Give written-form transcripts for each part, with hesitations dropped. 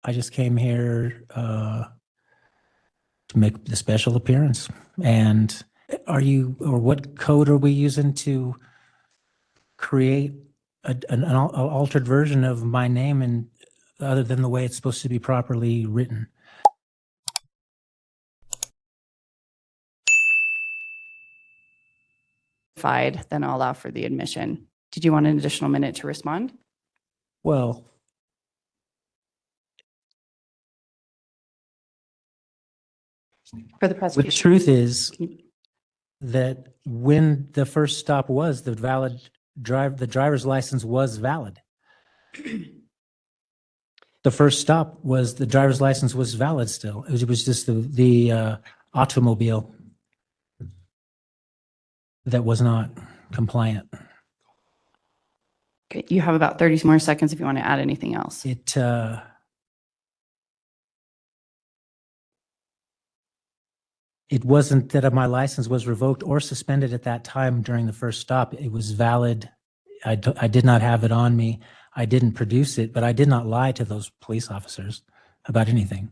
I just came here to make the special appearance. And what code are we using to create an altered version of my name, and other than the way it's supposed to be properly written? Then I'll allow for the admission. Did you want an additional minute to respond? Well, For the the prosecution. truth is that when the first stop was, the driver's license was valid. The first stop was, the driver's license was valid still. It was just the automobile that was not compliant. Okay, you have about 30 more seconds if you want to add anything else. It wasn't that my license was revoked or suspended at that time during the first stop. It was valid. I did not have it on me. I didn't produce it, but I did not lie to those police officers about anything.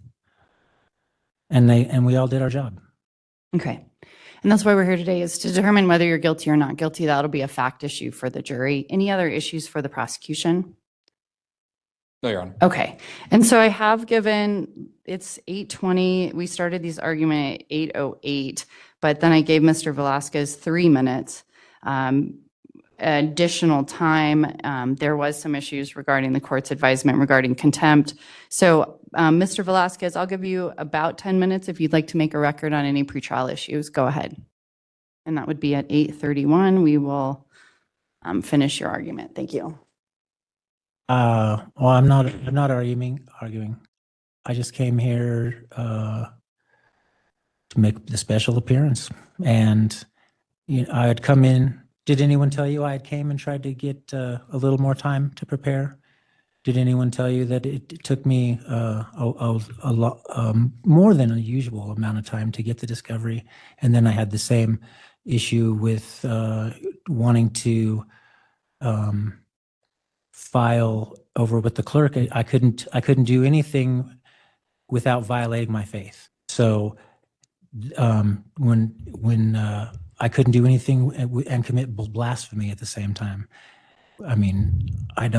And we all did our job. Okay. And that's why we're here today, is to determine whether you're guilty or not guilty. That'll be a fact issue for the jury. Any other issues for the prosecution? No, Your Honor. Okay. And so I have given, it's 8:20. We started these argument at 8:08, but then I gave Mr. Velasquez 3 minutes. Additional time. There was some issues regarding the court's advisement regarding contempt. So Mr. Velasquez, I'll give you about 10 minutes if you'd like to make a record on any pretrial issues. Go ahead. And that would be at 8:31. We will finish your argument. Thank you. Well, I'm not arguing. I just came here to make the special appearance. And I had come in. Did anyone tell you I had came and tried to get a little more time to prepare? Did anyone tell you that it took me a lot more than a usual amount of time to get the discovery? And then I had the same issue with wanting to file over with the clerk. I couldn't do anything without violating my faith. So when I couldn't do anything and commit blasphemy at the same time. I mean, I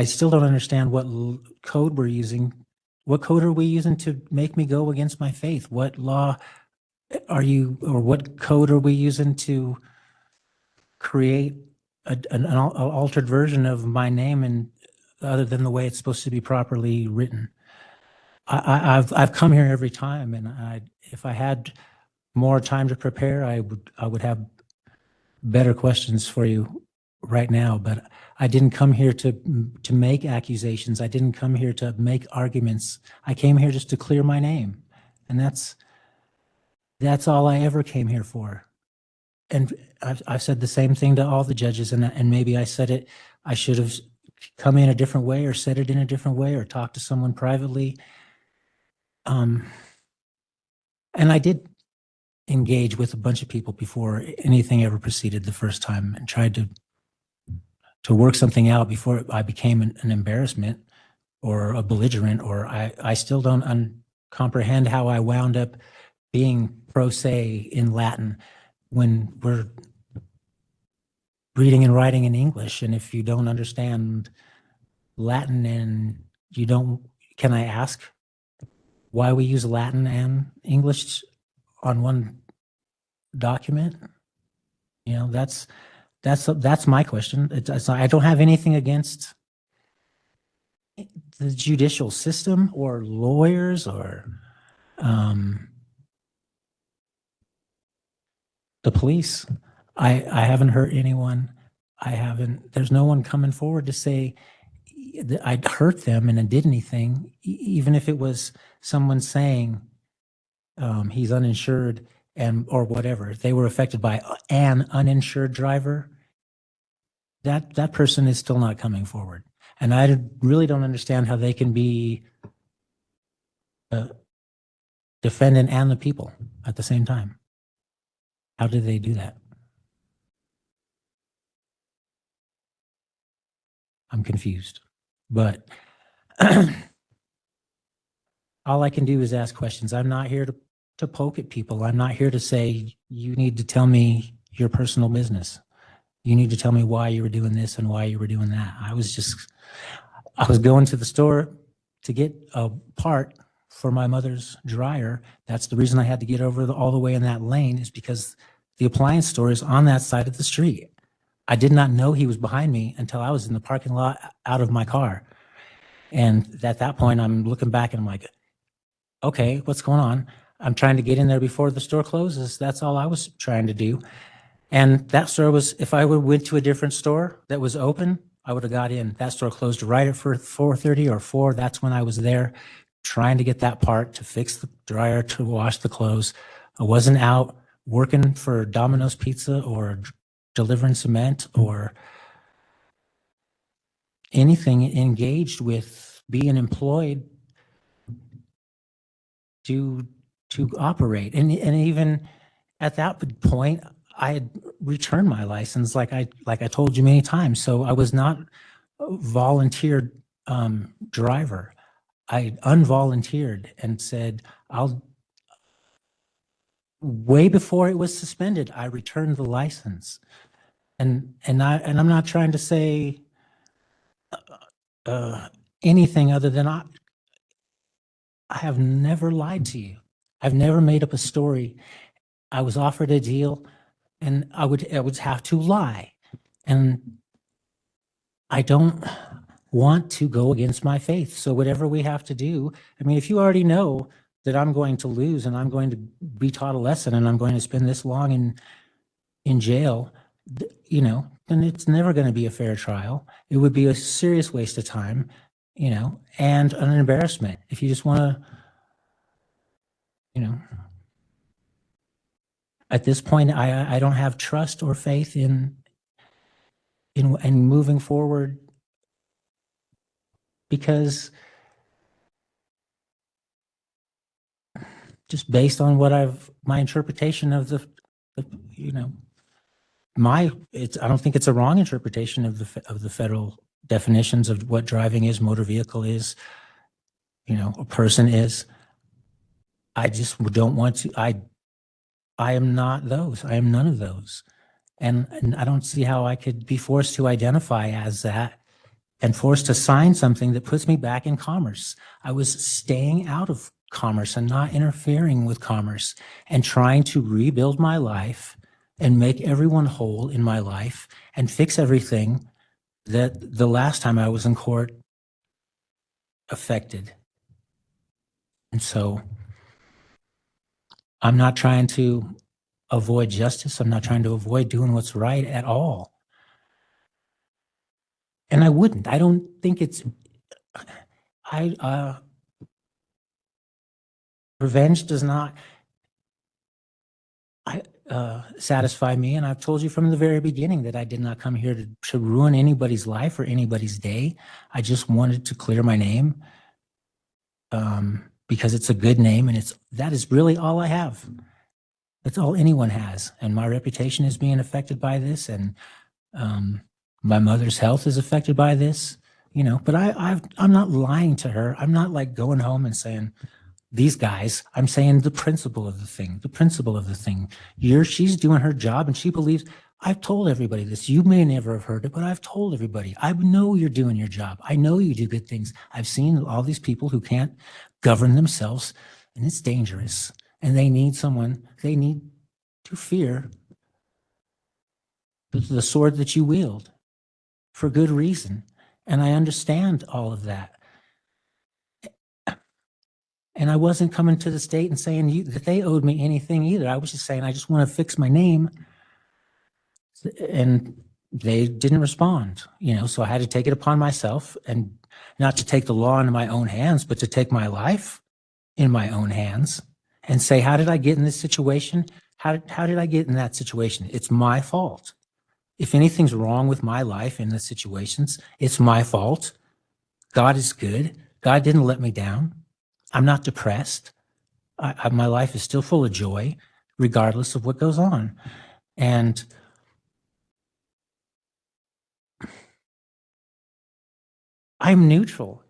still don't understand what code we're using. What code are we using to make me go against my faith? What law what code are we using to create an altered version of my name, and other than the way it's supposed to be properly written? I've come here every time, and if I had more time to prepare, I would have better questions for you right now. But I didn't come here to make accusations. I didn't come here to make arguments. I came here just to clear my name, and that's all I ever came here for. And I've said the same thing to all the judges, and maybe I said it. I should have come in a different way, or said it in a different way, or talked to someone privately. And I did engage with a bunch of people before anything ever proceeded the first time, and tried to work something out before I became an embarrassment or a belligerent, or I still don't comprehend how I wound up being pro se in Latin when we're reading and writing in English. And if you don't understand Latin and can I ask why we use Latin and English on one document? That's my question. I don't have anything against the judicial system or lawyers or the police. I haven't hurt anyone. There's no one coming forward to say that I'd hurt them and I did anything, even if it was someone saying he's uninsured or whatever. If they were affected by an uninsured driver, that person is still not coming forward. And I really don't understand how they can be a defendant and the people at the same time. How did they do that? I'm confused. But all I can do is ask questions. I'm not here to poke at people. I'm not here to say, you need to tell me your personal business. You need to tell me why you were doing this and why you were doing that. I was going to the store to get a part for my mother's dryer. That's the reason I had to get over all the way in that lane, is because the appliance store is on that side of the street. I did not know he was behind me until I was in the parking lot out of my car. And at that point, I'm looking back and I'm like, okay, what's going on? I'm trying to get in there before the store closes. That's all I was trying to do. And that store was, if I would went to a different store that was open, I would have got in. That store closed right at 4:30 or 4. That's when I was there trying to get that part to fix the dryer, to wash the clothes. I wasn't out working for Domino's Pizza or delivering cement or anything engaged with being employed to operate. And even at that point, I had returned my license, like I told you many times. So I was not a volunteered driver. I unvolunteered and said, way before it was suspended, I returned the license. And I'm not trying to say anything other than I have never lied to you. I've never made up a story. I was offered a deal and I would have to lie. And I don't want to go against my faith. So whatever we have to do, I mean, if you already know that I'm going to lose and I'm going to be taught a lesson and I'm going to spend this long in jail, then it's never going to be a fair trial. It would be a serious waste of time, and an embarrassment. If you just want to, at this point, I don't have trust or faith in moving forward, because just based on my interpretation of I don't think it's a wrong interpretation of the federal definitions of what driving is, motor vehicle is, a person is. I just don't want to, I am not those. I am none of those. And I don't see how I could be forced to identify as that and forced to sign something that puts me back in commerce. I was staying out of commerce and not interfering with commerce and trying to rebuild my life and make everyone whole in my life and fix everything that the last time I was in court affected. And so I'm not trying to avoid justice. I'm not trying to avoid doing what's right at all. And I wouldn't. I don't think it's, revenge does not satisfy me. And I've told you from the very beginning that I did not come here to ruin anybody's life or anybody's day. I just wanted to clear my name because it's a good name, and that is really all I have. That's all anyone has. And my reputation is being affected by this, and my mother's health is affected by this, but I'm not lying to her. I'm not like going home and saying, these guys, I'm saying the principle of the thing, she's doing her job and she believes. I've told everybody this. You may never have heard it, but I've told everybody. I know you're doing your job. I know you do good things. I've seen all these people who can't govern themselves, and it's dangerous. And they need to fear the sword that you wield for good reason. And I understand all of that. And I wasn't coming to the state and saying that they owed me anything either. I was just saying, I just want to fix my name. And they didn't respond, so I had to take it upon myself, and not to take the law into my own hands, but to take my life in my own hands and say, how did I get in this situation? How did I get in that situation? It's my fault. If anything's wrong with my life in the situations, it's my fault. God is good. God didn't let me down. I'm not depressed. My life is still full of joy, regardless of what goes on. And I'm neutral.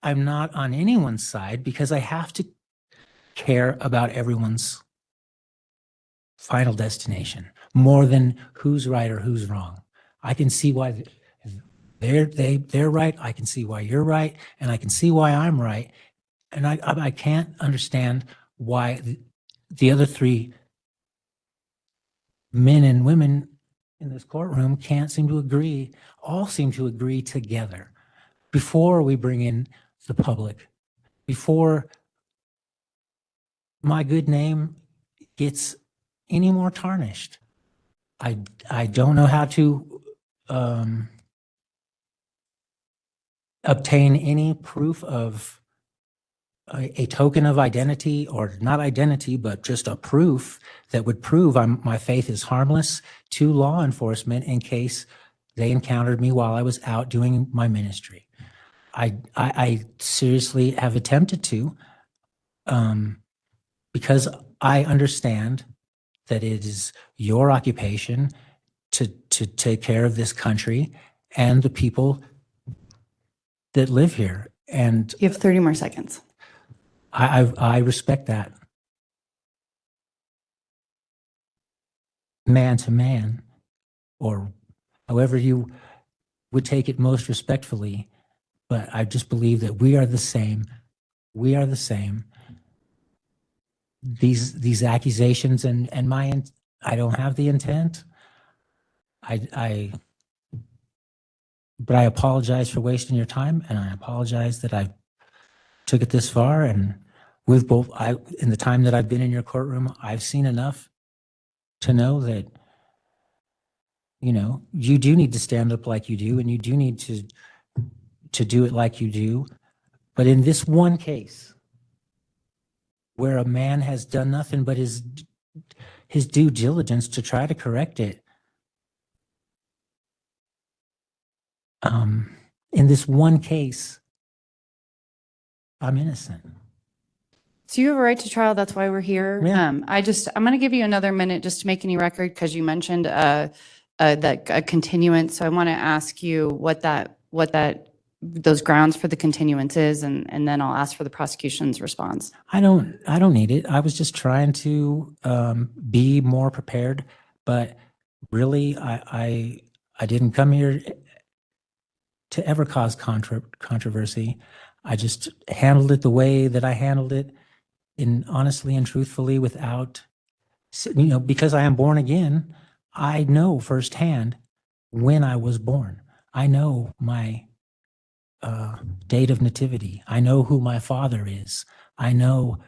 I'm not on anyone's side because I have to care about everyone's final destination more than who's right or who's wrong. I can see why they're right. I can see why you're right, and I can see why I'm right. And I can't understand why the other three men and women in this courtroom can't seem to agree, all seem to agree together before we bring in the public, before my good name gets any more tarnished. I don't know how to obtain any proof of a token of identity, or not identity, but just a proof that would prove my faith is harmless to law enforcement in case they encountered me while I was out doing my ministry. I seriously have attempted to, because I understand that it is your occupation to take care of this country and the people that live here. And You have 30 more seconds. I respect that. Man to man, or however you would take it most respectfully. But I just believe that we are the same. We are the same. These accusations and I don't have the intent. But I apologize for wasting your time, and I apologize that I took it this far. And with both, in the time that I've been in your courtroom, I've seen enough to know that, you know, you do need to stand up like you do, and you do need to do it like you do. But in this one case, where a man has done nothing but his due diligence to try to correct it, in this one case, I'm innocent. So you have a right to trial. That's why we're here. Yeah. I'm going to give you another minute just to make any record, because you mentioned that a continuance. So I want to ask you what those grounds for the continuance is, and then I'll ask for the prosecution's response. I don't need it. I was just trying to be more prepared, but really, I didn't come here to ever cause controversy. I just handled it the way that I handled it, in honestly and truthfully, without, you know, because I am born again. I know firsthand when I was born. I know my date of nativity. I know who my father is. I know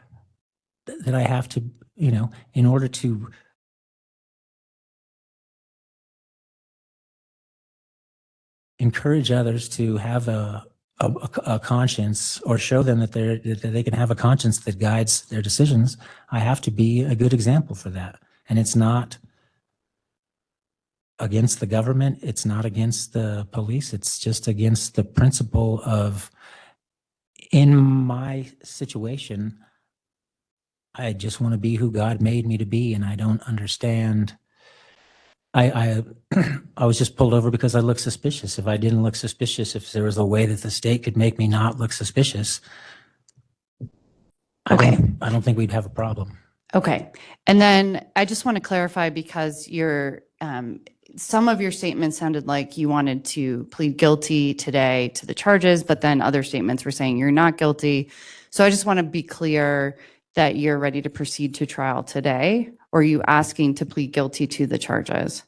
that I have to, you know, in order to encourage others to have a conscience, or show them that they can have a conscience that guides their decisions, I have to be a good example for that. And it's not against the government. It's not against the police. It's just against the principle of, in my situation, I just want to be who God made me to be, and I don't understand. I was just pulled over because I looked suspicious. If I didn't look suspicious, if there was a way that the state could make me not look suspicious, Okay. I don't think we'd have a problem. Okay. And then I just want to clarify, because some of your statements sounded like you wanted to plead guilty today to the charges, but then other statements were saying you're not guilty. So I just want to be clear that you're ready to proceed to trial today, or are you asking to plead guilty to the charges?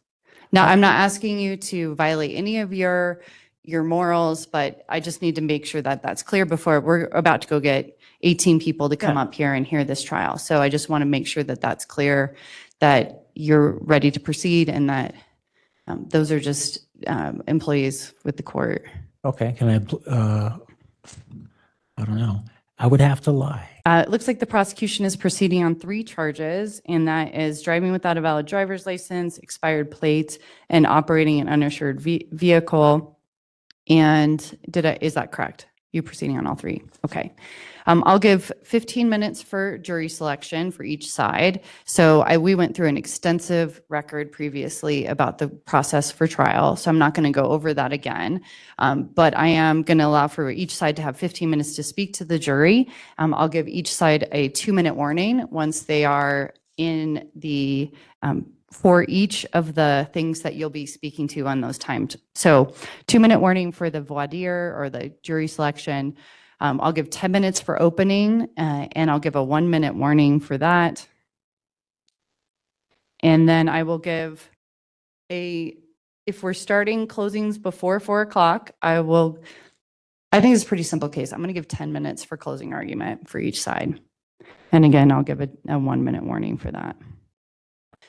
Now, I'm not asking you to violate any of your morals, but I just need to make sure that that's clear before we're about to go get 18 people to come up here and hear this trial. So I just want to make sure that that's clear, that you're ready to proceed, and that those are just employees with the court. Okay, can I don't know. I would have to lie. It looks like the prosecution is proceeding on 3 charges, and that is driving without a valid driver's license, expired plates, and operating an uninsured vehicle. And is that correct? You proceeding on all three? Okay. I'll give 15 minutes for jury selection for each side. So we went through an extensive record previously about the process for trial, so I'm not going to go over that again. But I am going to allow for each side to have 15 minutes to speak to the jury. I'll give each side a 2-minute warning once they are in the for each of the things that you'll be speaking to on those times. So 2-minute warning for the voir dire or the jury selection. I'll give 10 minutes for opening and I'll give a 1-minute warning for that. And then I will give if we're starting closings before 4 o'clock, I think it's a pretty simple case. I'm going to give 10 minutes for closing argument for each side. And again, I'll give a 1-minute warning for that.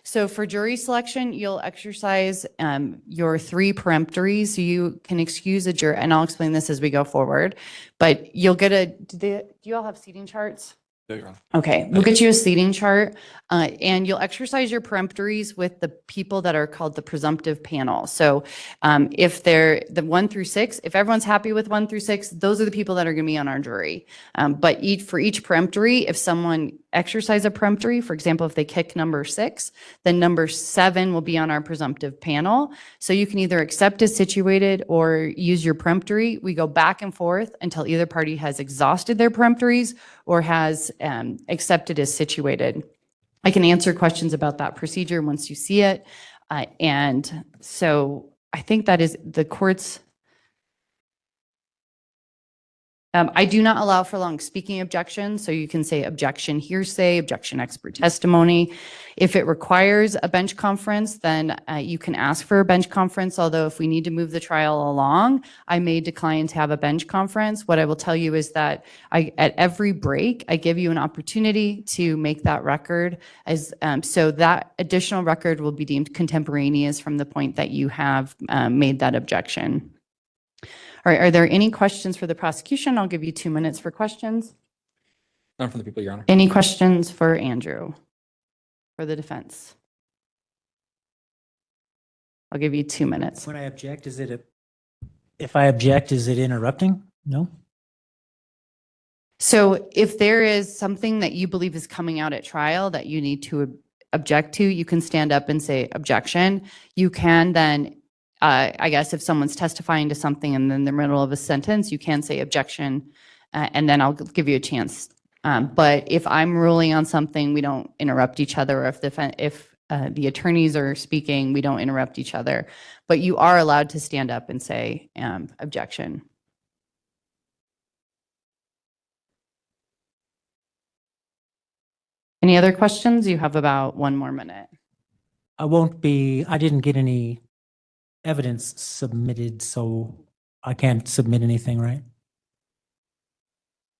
So for jury selection, you'll exercise your 3 peremptories. So you can excuse a juror, and I'll explain this as we go forward. But you'll get do you all have seating charts? No, Your Honor. Okay, we'll get you a seating chart, and you'll exercise your peremptories with the people that are called the presumptive panel. So if they're the 1 through 6, if everyone's happy with 1 through 6, those are the people that are going to be on our jury. But for each peremptory, if someone exercise a peremptory, for example, if they kick number 6, then number 7 will be on our presumptive panel. So you can either accept as situated or use your peremptory. We go back and forth until either party has exhausted their peremptories or has accepted as situated. I can answer questions about that procedure once you see it. And so I think that is the court's. I do not allow for long speaking objections, so you can say objection hearsay, objection expert testimony. If it requires a bench conference, then you can ask for a bench conference, although if we need to move the trial along, I may decline to have a bench conference. What I will tell you is that at every break, I give you an opportunity to make that record, so that additional record will be deemed contemporaneous from the point that you have made that objection. All right, are there any questions for the prosecution? I'll give you 2 minutes for questions. None from the people, Your Honor. Any questions for Andrew for the defense? I'll give you 2 minutes. When I object, if I object, is it interrupting? No? So if there is something that you believe is coming out at trial that you need to object to, you can stand up and say objection. You can then I guess if someone's testifying to something and in the middle of a sentence, you can say objection, and then I'll give you a chance. But if I'm ruling on something, we don't interrupt each other. Or if the attorneys are speaking, we don't interrupt each other. But you are allowed to stand up and say objection. Any other questions? You have about 1 more minute. I didn't get any evidence submitted, so I can't submit anything, right?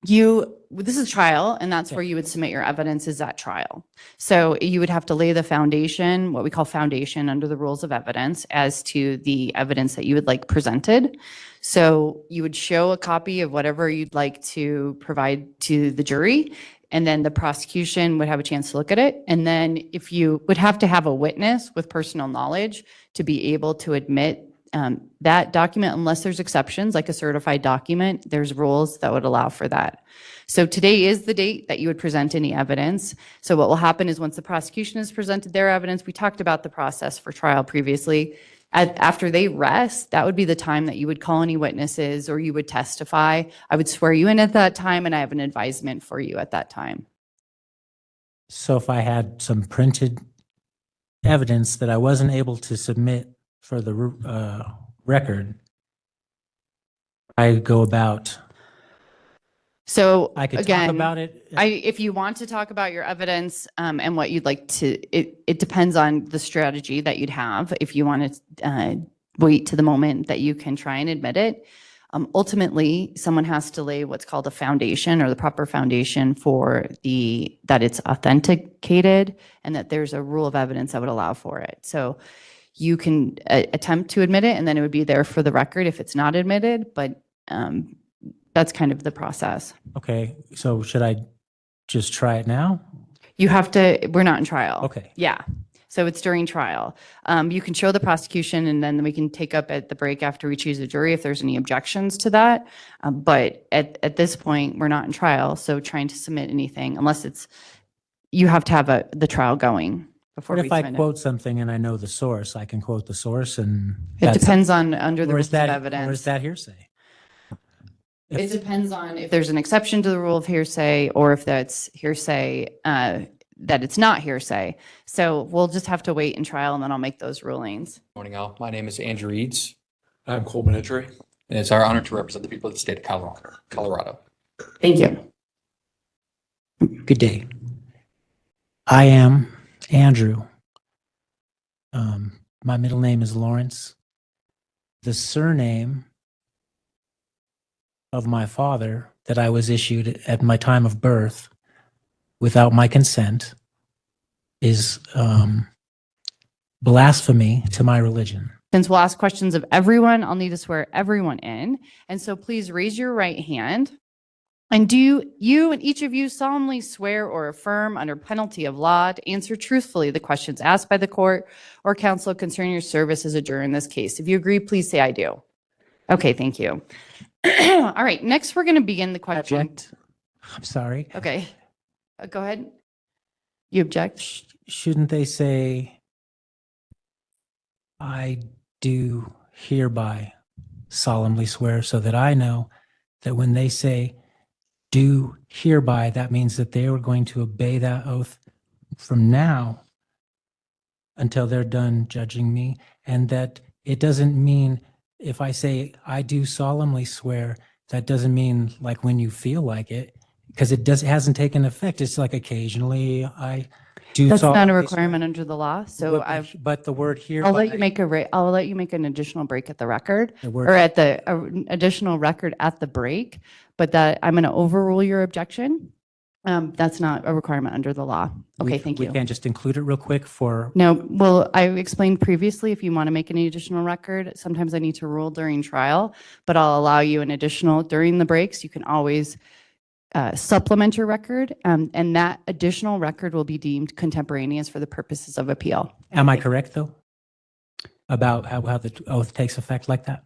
This is trial, and that's Okay. where you would submit your evidence is at trial. So you would have to lay the foundation, what we call foundation under the rules of evidence, as to the evidence that you would like presented. So you would show a copy of whatever you'd like to provide to the jury, and then the prosecution would have a chance to look at it. And then if you would have to have a witness with personal knowledge to be able to admit that document, unless there's exceptions, like a certified document, there's rules that would allow for that. So today is the date that you would present any evidence. So what will happen is once the prosecution has presented their evidence, we talked about the process for trial previously. After they rest, that would be the time that you would call any witnesses or you would testify. I would swear you in at that time, and I have an advisement for you at that time. So if I had some printed evidence that I wasn't able to submit for the record, I go about. So I could again, talk about it. if you want to talk about your evidence and what you'd like to, it depends on the strategy that you'd have. If you want to wait to the moment that you can try and admit it, ultimately someone has to lay what's called a foundation or the proper foundation for that it's authenticated and that there's a rule of evidence that would allow for it. So you can attempt to admit it, and then it would be there for the record if it's not admitted, but that's kind of the process. Okay, so should I just try it now? You have to, we're not in trial. Okay. Yeah. So it's during trial. You can show the prosecution and then we can take up at the break after we choose a jury if there's any objections to that. But at this point, we're not in trial. So trying to submit anything, unless it's, you have to have the trial going before What we if I submit it. quote something and I know the source? I can quote the source and It that's, depends on under the or rules is of that, evidence. or is that hearsay? It depends on if there's an exception to the rule of hearsay or if that's hearsay, that it's not hearsay. So we'll just have to wait in trial and then I'll make those rulings. Morning, all. My name is Andrew Eads. I'm Coleman Entry, and it's our honor to represent the people of the state of Colorado. Thank you. Good day. I am Andrew. My middle name is Lawrence. The surname of my father that I was issued at my time of birth without my consent is blasphemy to my religion. Since we'll ask questions of everyone, I'll need to swear everyone in. And so please raise your right hand. And do you and each of you solemnly swear or affirm under penalty of law to answer truthfully the questions asked by the court or counsel concerning your service as a juror in this case? If you agree, please say I do. Okay, thank you. All right, next we're going to begin the question. Object. I'm sorry. Okay, go ahead. You object? Shouldn't they say, I do hereby solemnly swear, so that I know that when they say do hereby, that means that they are going to obey that oath from now until they're done judging me, and that it doesn't mean if I say I do solemnly swear, that doesn't mean like when you feel like it, because it hasn't taken effect. It's like occasionally I do. That's not a solemnly requirement swear. under the law. So But the word here. I'll let you make I'll let you make an additional break at the record The word- or at the additional record at the break, but that I'm going to overrule your objection. That's not a requirement under the law. Okay, thank you. We can't just include it real quick for. No, well, I explained previously, if you want to make any additional record, sometimes I need to rule during trial, but I'll allow you an additional during the breaks. You can always supplement your record, and that additional record will be deemed contemporaneous for the purposes of appeal. Am I correct, though, about how the oath takes effect like that?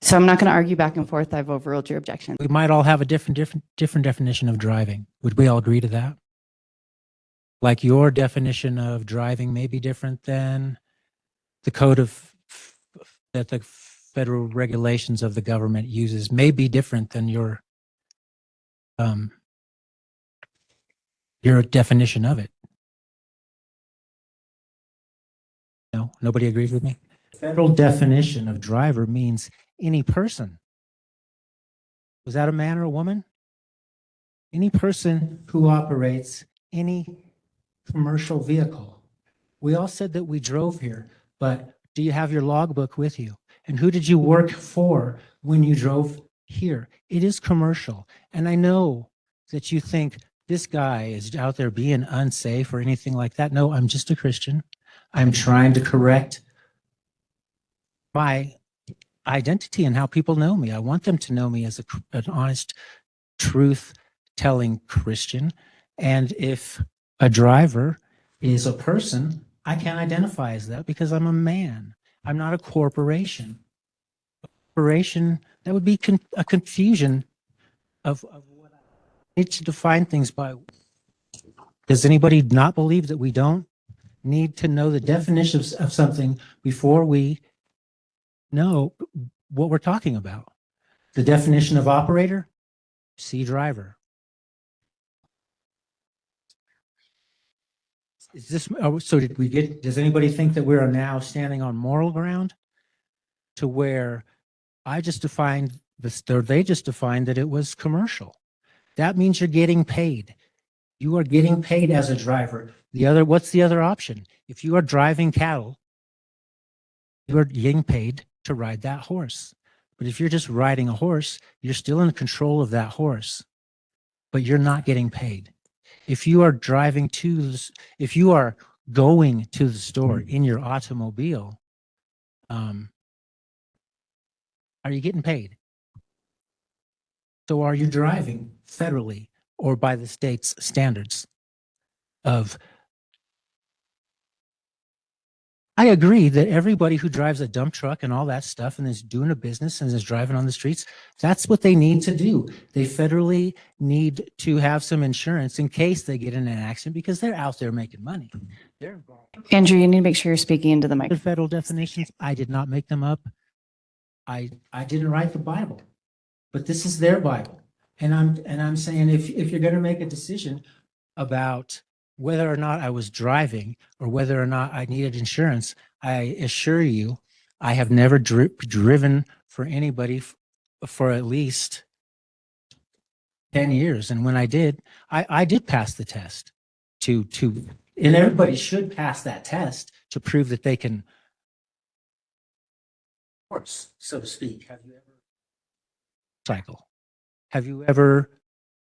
So I'm not going to argue back and forth. I've overruled your objection. We might all have a different definition of driving. Would we all agree to that? Like your definition of driving may be different than the code of that the federal regulations of the government uses may be different than your definition of it. No, nobody agrees with me. Federal definition of driver means any person. Was that a man or a woman? Any person who operates any commercial vehicle. We all said that we drove here, but do you have your logbook with you? And who did you work for when you drove here? It is commercial. And I know that you think this guy is out there being unsafe or anything like that. No, I'm just a Christian. I'm trying to correct my identity and how people know me. I want them to know me as an honest, truth-telling Christian. And if a driver is a person, I can't identify as that because I'm a man. I'm not a corporation. A corporation, that would be a confusion of what I need to define things by. Does anybody not believe that we don't need to know the definitions of something before we know what we're talking about? The definition of operator, see driver. Is this, so did we get, does anybody think that we are now standing on moral ground to where I just defined this, or they just defined that it was commercial? That means you're getting paid. You are getting paid as a driver. What's the other option? If you are driving cattle, you are getting paid to ride that horse. But if you're just riding a horse, you're still in control of that horse, but you're not getting paid. If you are driving if you are going to the store in your automobile, are you getting paid? So are you driving federally or by the state's standards of I agree that everybody who drives a dump truck and all that stuff and is doing a business and is driving on the streets, that's what they need to do. They federally need to have some insurance in case they get in an accident because they're out there making money. They're involved. Andrew, you need to make sure you're speaking into the The mic. federal definitions, I did not make them up. I didn't write the Bible, but this is their Bible. And I'm saying if you're going to make a decision about whether or not I was driving or whether or not I needed insurance, I assure you, I have never driven for anybody for at least 10 years. And when I did, I did pass the test and everybody should pass that test to prove that they can, horse, so to speak. Have you ever cycle? Have you ever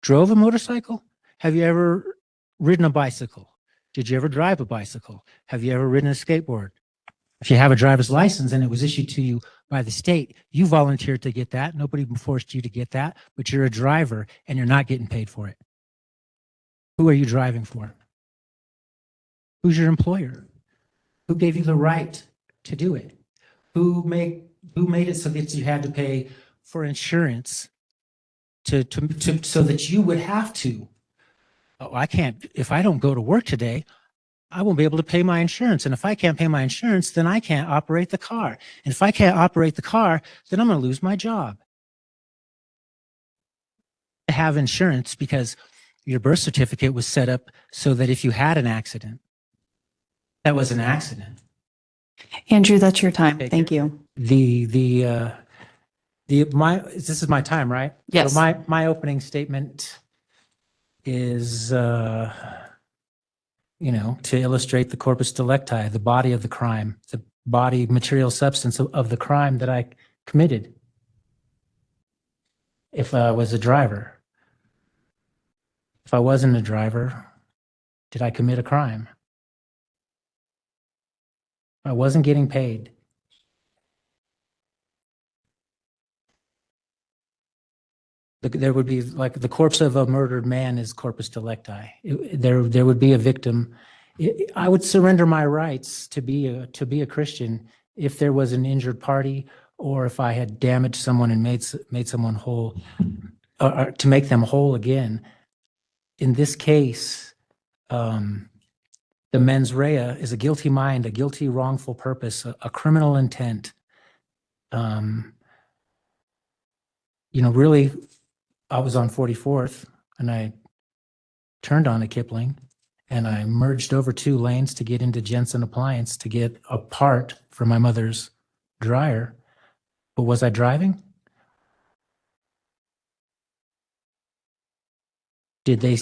drove a motorcycle? Have you ever ridden a bicycle? Did you ever drive a bicycle? Have you ever ridden a skateboard? If you have a driver's license and it was issued to you by the state, you volunteered to get that. Nobody forced you to get that, but you're a driver and you're not getting paid for it. Who are you driving for? Who's your employer? Who gave you the right to do it? Who made it so that you had to pay for insurance so that you would have to? Oh, I can't, if I don't go to work today, I won't be able to pay my insurance. And if I can't pay my insurance, then I can't operate the car. And if I can't operate the car, then I'm going to lose my job. To have insurance because your birth certificate was set up so that if you had an accident, that was an accident. Andrew, that's your time. Thank you. This is my time, right? Yes. So my opening statement is, to illustrate the corpus delicti, the body of the crime, the body material substance of the crime that I committed. If I was a driver, if I wasn't a driver, did I commit a crime? I wasn't getting paid. There would be like the corpse of a murdered man is corpus delicti. There would be a victim. I would surrender my rights to be a Christian if there was an injured party or if I had damaged someone and made someone whole, or to make them whole again. In this case, the mens rea is a guilty mind, a guilty wrongful purpose, a criminal intent. Really, I was on 44th and I turned on a Kipling and I merged over 2 lanes to get into Jensen Appliance to get a part for my mother's dryer. But was I driving? Did they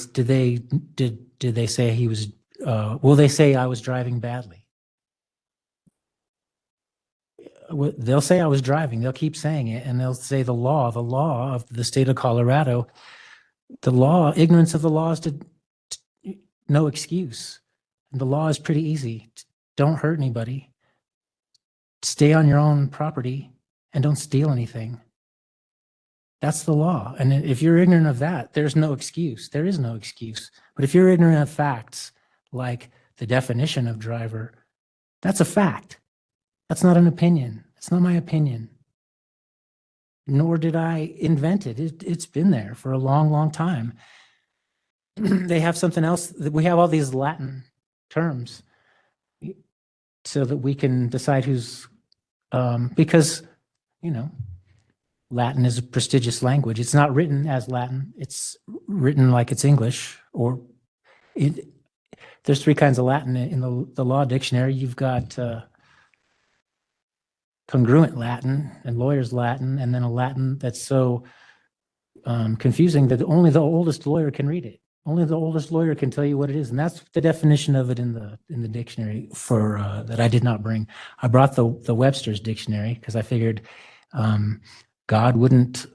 say he was, will they say I was driving badly? They'll say I was driving. They'll keep saying it, and they'll say the law of the state of Colorado, ignorance of the law is no excuse. And the law is pretty easy. Don't hurt anybody. Stay on your own property and don't steal anything. That's the law. And if you're ignorant of that, there's no excuse. There is no excuse. But if you're ignorant of facts, like the definition of driver, that's a fact. That's not an opinion. It's not my opinion. Nor did I invent it. It's been there for a long, long time. They have something else. We have all these Latin terms so that we can decide who's, because, Latin is a prestigious language. It's not written as Latin. It's written like it's English, or there's 3 kinds of Latin in the law dictionary. You've got congruent Latin and lawyer's Latin, and then a Latin that's so confusing that only the oldest lawyer can read it. Only the oldest lawyer can tell you what it is, and that's the definition of it in the dictionary for that I did not bring. I brought the Webster's dictionary because I figured God wouldn't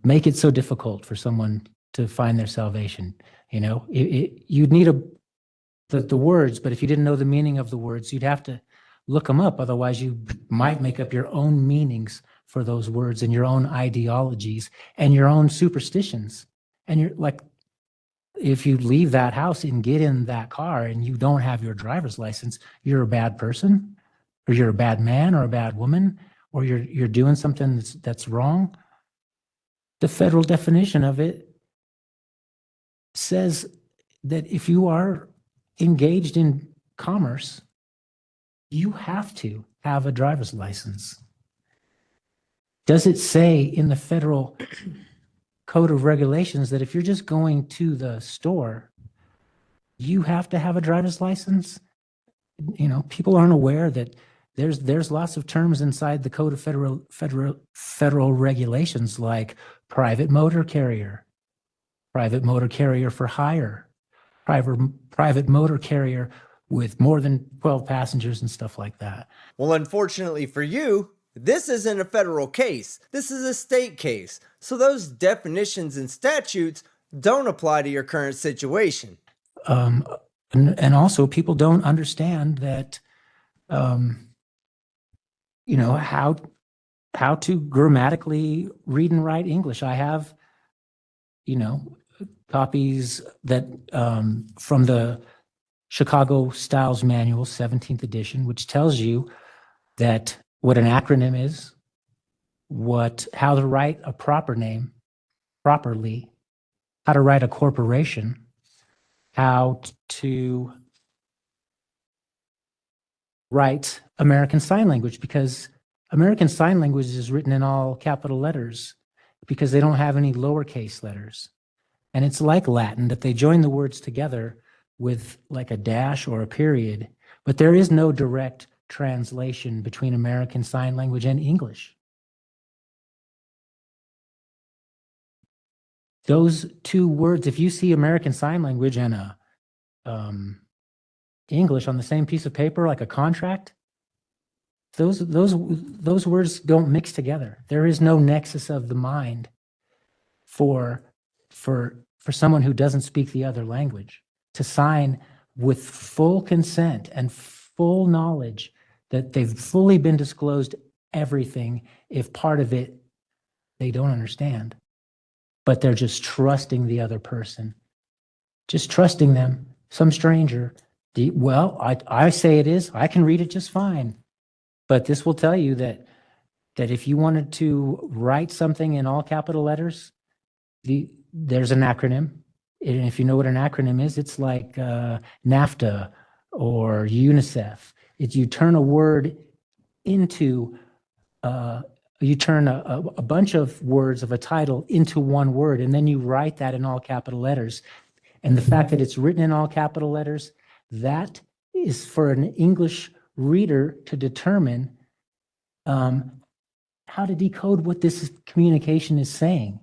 make it so difficult for someone to find their salvation. You'd need the words, but if you didn't know the meaning of the words, you'd have to look them up. Otherwise, you might make up your own meanings for those words and your own ideologies and your own superstitions. And you're like, if you leave that house and get in that car and you don't have your driver's license, you're a bad person, or you're a bad man or a bad woman, or you're doing something that's wrong. The federal definition of it says that if you are engaged in commerce, you have to have a driver's license. Does it say in the federal code of regulations that if you're just going to the store, you have to have a driver's license? You know, people aren't aware that there's lots of terms inside the code of federal regulations, like private motor carrier for hire, private motor carrier with more than 12 passengers and stuff like that. Well, unfortunately for you, this isn't a federal case. This is a state case. So those definitions and statutes don't apply to your current situation. And also people don't understand that, you know, how to grammatically read and write English. I have, you know, copies that from the Chicago Styles Manual, 17th edition, which tells you that what an acronym is, how to write a proper name properly, how to write a corporation, how to write American Sign Language, because American Sign Language is written in all capital letters because they don't have any lowercase letters. And it's like Latin, that they join the words together with like a dash or a period, but there is no direct translation between American Sign Language and English. Those two words, if you see American Sign Language and English on the same piece of paper, like a contract, those words don't mix together. There is no nexus of the mind for someone who doesn't speak the other language to sign with full consent and full knowledge that they've fully been disclosed everything, if part of it they don't understand, but they're just trusting the other person, just trusting them, some stranger. Well, I say it is, I can read it just fine. But this will tell you that if you wanted to write something in all capital letters, there's an acronym. And if you know what an acronym is, it's like NAFTA or UNICEF. You turn a word into, you turn a bunch of words of a title into one word, and then you write that in all capital letters. And the fact that it's written in all capital letters, that is for an English reader to determine how to decode what this communication is saying.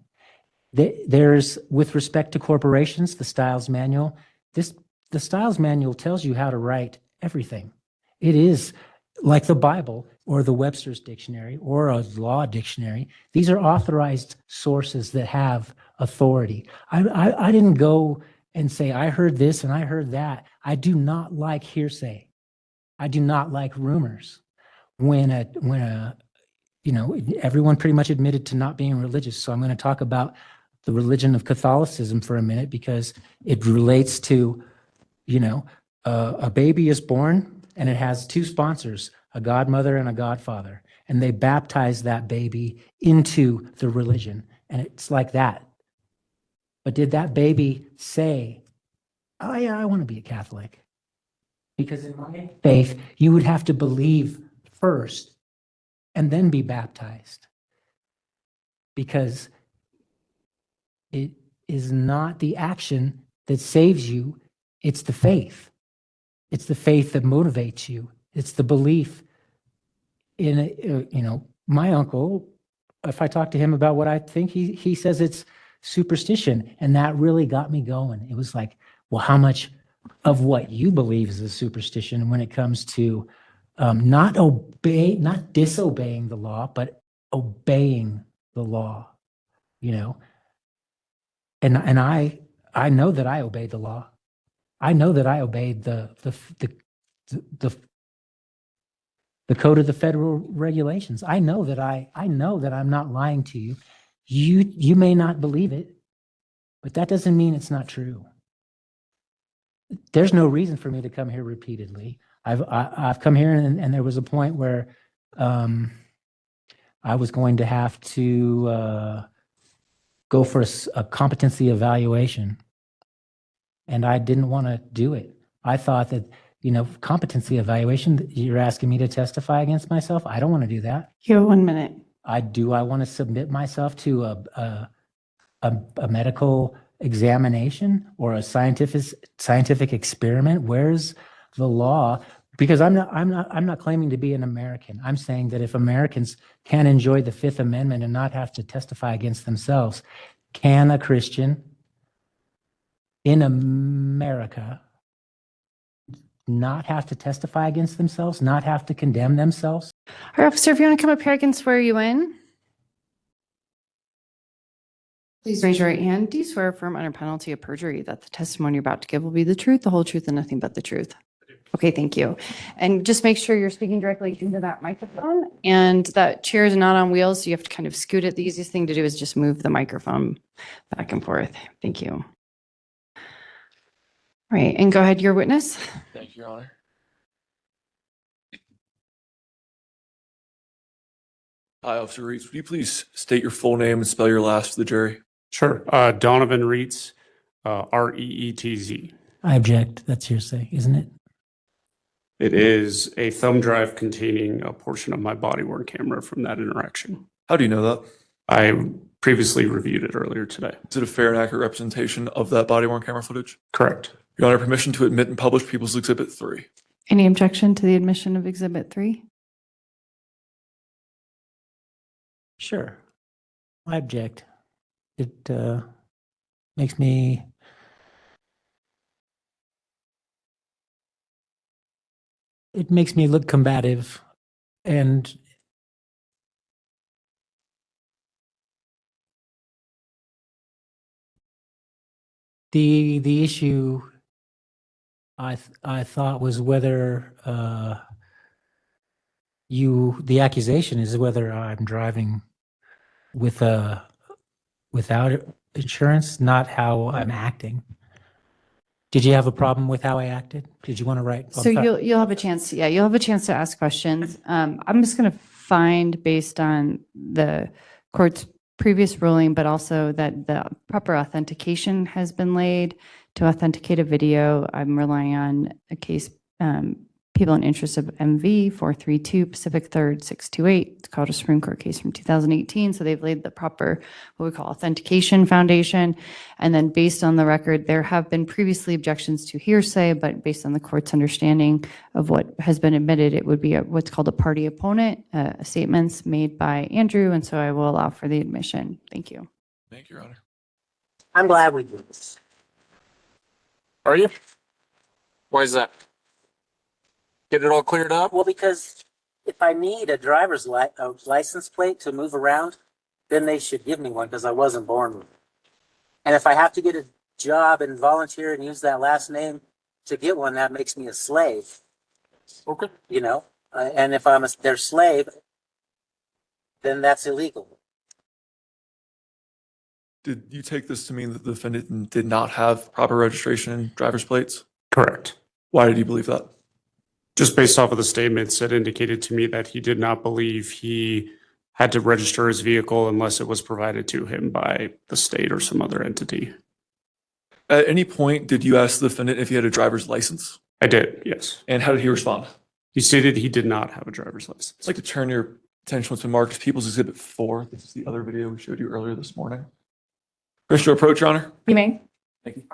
There's, with respect to corporations, the Styles Manual. The Styles Manual tells you how to write everything. It is like the Bible or the Webster's Dictionary or a law dictionary. These are authorized sources that have authority. I didn't go and say, I heard this and I heard that. I do not like hearsay. I do not like rumors. When you know, everyone pretty much admitted to not being religious. So I'm going to talk about the religion of Catholicism for a minute, because it relates to, you know, a baby is born and it has two sponsors, a godmother and a godfather, and they baptize that baby into the religion. And it's like that. But did that baby say, oh yeah, I want to be a Catholic? Because in my faith, you would have to believe first and then be baptized. Because it is not the action that saves you, it's the faith. It's the faith that motivates you. It's the belief in, you know, my uncle, if I talk to him about what I think, he says it's superstition. And that really got me going. It was like, well, how much of what you believe is a superstition when it comes to not disobeying the law, but obeying the law, you know? And I know that I obeyed the law. I know that I obeyed the code of the federal regulations. I know that I'm not lying to you. You may not believe it, but that doesn't mean it's not true. there's no reason for me to come here repeatedly. I've come here and there was a point where I was going to have to go for a competency evaluation, and I didn't want to do it. I thought that, competency evaluation, you're asking me to testify against myself. I don't want to do that. You have 1 minute. I want to submit myself to a medical examination or a scientific experiment. Where's the law? Because I'm not claiming to be an American. I'm saying that if Americans can enjoy the Fifth Amendment and not have to testify against themselves, can a Christian in America not have to testify against themselves, not have to condemn themselves? All right, officer, if you want to come up here, I can swear you in. Please raise your right hand. Do you swear or affirm under penalty of perjury that the testimony you're about to give will be the truth, the whole truth, and nothing but the truth? Okay, thank you. And just make sure you're speaking directly into that microphone, and that chair is not on wheels, so you have to kind of scoot it. The easiest thing to do is just move the microphone back and forth. Thank you. All right, and go ahead, your witness. Thank you, Your Honor. Hi, Officer Reeds. Would you please state your full name and spell your last for the jury? Sure. Donovan Reetz, Reetz. I object. That's hearsay, isn't it? It is a thumb drive containing a portion of my body-worn camera from that interaction. How do you know that? I previously reviewed it earlier today. Is it a fair and accurate representation of that body-worn camera footage? Correct. Your Honor, permission to admit and publish People's Exhibit 3. Any objection to the admission of Exhibit 3? Sure. I object. It makes me look combative, and the issue I thought was whether the accusation is whether I'm driving without insurance, not how I'm acting. Did you have a problem with how I acted? Did you want to write? So you'll have a chance. Yeah, you'll have a chance to ask questions. I'm just going to find, based on the court's previous ruling, but also that the proper authentication has been laid to authenticate a video. I'm relying on a case, People in Interest of MV 432 Pacific 3rd 628. It's called a Supreme Court case from 2018. So they've laid the proper, what we call authentication foundation. And then based on the record, there have been previously objections to hearsay, but based on the court's understanding of what has been admitted, it would be what's called a party opponent, statements made by Andrew. And so I will allow for the admission. Thank you. Thank you, Your Honor. I'm glad we did this. Are you? Why is that? Get it all cleared up? Well, because if I need a driver's license plate to move around, then they should give me one because I wasn't born with it. And if I have to get a job and volunteer and use that last name to get one, that makes me a slave. Okay. You know, and if I'm their slave, then that's illegal. Did you take this to mean that the defendant did not have proper registration and driver's plates? Correct. Why did you believe that? Just based off of the statements, it indicated to me that he did not believe he had to register his vehicle unless it was provided to him by the state or some other entity. At any point, did you ask the defendant if he had a driver's license? I did, yes. And how did he respond? He stated he did not have a driver's license. I'd like to turn your attention to Marcus People's Exhibit 4. This is the other video we showed you earlier this morning. Permission to approach, Your Honor? You may. Thank you.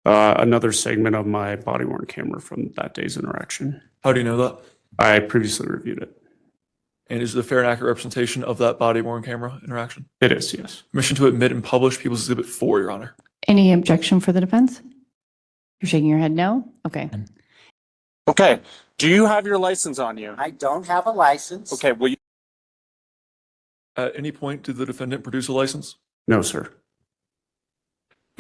Another segment of my body-worn camera from that day's interaction. How do you know that? I previously reviewed it. And is it a fair and accurate representation of that body-worn camera interaction? It is, yes. Permission to admit and publish People's Exhibit 4, Your Honor. Any objection for the defense? You're shaking your head no? Okay. Okay. Do you have your license on you? I don't have a license. Okay. Will you? At any point, did the defendant produce a license? No, sir.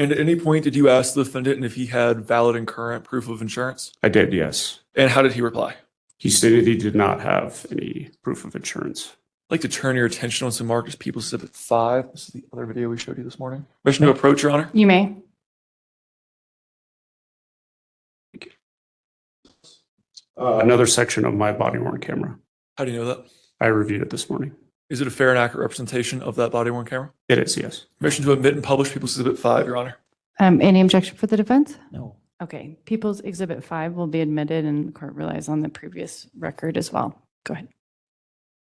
And at any point, did you ask the defendant if he had valid and current proof of insurance? I did, yes. And how did he reply? He stated he did not have any proof of insurance. I'd like to turn your attention on some Marcus People's Exhibit 5. This is the other video we showed you this morning. Permission to approach, Your Honor? You may. Another section of my body worn camera. How do you know that? I reviewed it this morning. Is it a fair and accurate representation of that body worn camera? It is, yes. Permission to admit and publish People's Exhibit 5, Your Honor. Any objection for the defense? No. Okay, People's Exhibit 5 will be admitted and the court relies on the previous record as well. Go ahead.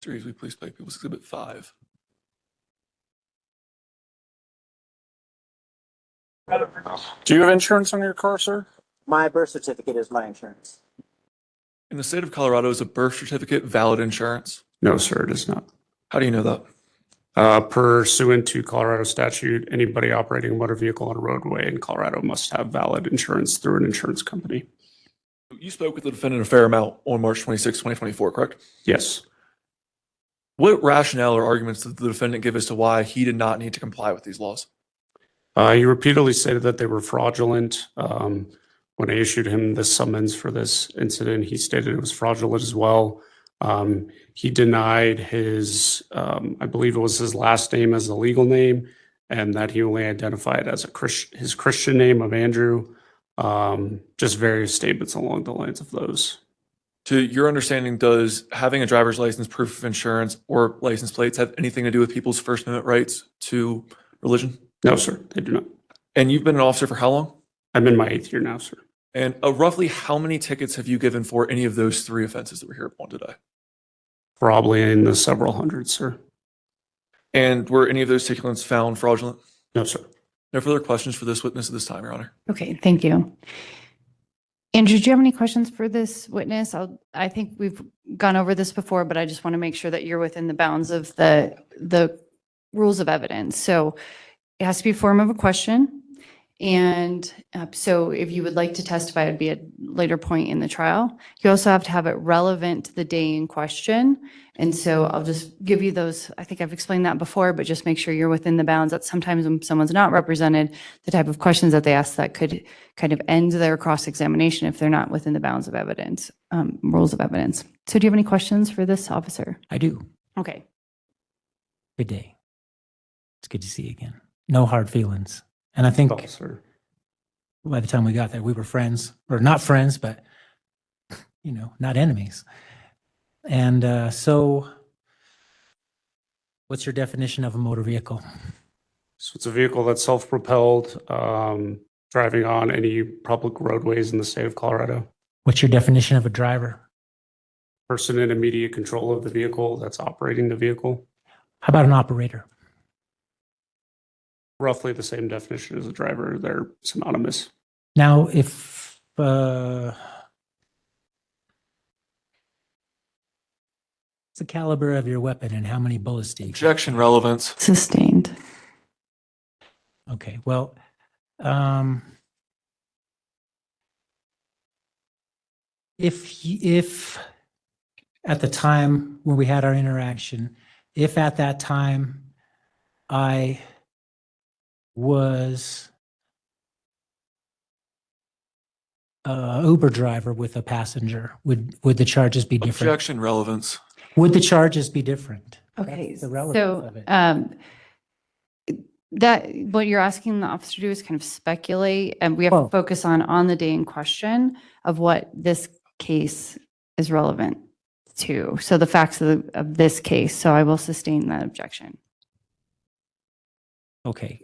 Mr. Reeves, will you please play People's Exhibit 5? Do you have insurance on your car, sir? My birth certificate is my insurance. In the state of Colorado, is a birth certificate valid insurance? No, sir, it is not. How do you know that? Pursuant to Colorado statute, anybody operating a motor vehicle on a roadway in Colorado must have valid insurance through an insurance company. You spoke with the defendant a fair amount on March 26, 2024, correct? Yes. What rationale or arguments did the defendant give as to why he did not need to comply with these laws? He repeatedly stated that they were fraudulent. When I issued him this summons for this incident, he stated it was fraudulent as well. He denied his, I believe it was his last name as a legal name, and that he only identified as his Christian name of Andrew. Just various statements along the lines of those. To your understanding, does having a driver's license, proof of insurance, or license plates have anything to do with people's First Amendment rights to religion? No, sir, they do not. And you've been an officer for how long? I'm in my 8th year now, sir. And roughly how many tickets have you given for any of those 3 offenses that we're here upon today? Probably in the several hundreds, sir. And were any of those tickets found fraudulent? No, sir. No further questions for this witness at this time, Your Honor. Okay, thank you. Andrew, do you have any questions for this witness? I think we've gone over this before, but I just want to make sure that you're within the bounds of the rules of evidence. So it has to be a form of a question. And so if you would like to testify, it would be at a later point in the trial. You also have to have it relevant to the day in question. And so I'll just give you those. I think I've explained that before, but just make sure you're within the bounds that sometimes when someone's not represented, the type of questions that they ask that could kind of end their cross-examination if they're not within the bounds of evidence, rules of evidence. So do you have any questions for this officer? I do. Okay. Good day. It's good to see you again. No hard feelings. And I think Oh, sir. by the time we got there, we were friends, or not friends, but, not enemies. And so what's your definition of a motor vehicle? So it's a vehicle that's self-propelled, driving on any public roadways in the state of Colorado. What's your definition of a driver? Person in immediate control of the vehicle that's operating the vehicle. How about an operator? Roughly the same definition as a driver. They're synonymous. Now, if what's the caliber of your weapon and how many bullets do you carry? Objection, relevance. Sustained. Okay, well, if at the time when we had our interaction, if at that time I was a Uber driver with a passenger, would the charges be different? Objection, relevance. Would the charges be different? Okay, That's the relevance so of it. that what you're asking the officer to do is kind of speculate, and we have Well- to focus on the day in question of what this case is relevant to. So the facts of this case. So I will sustain that objection. Okay,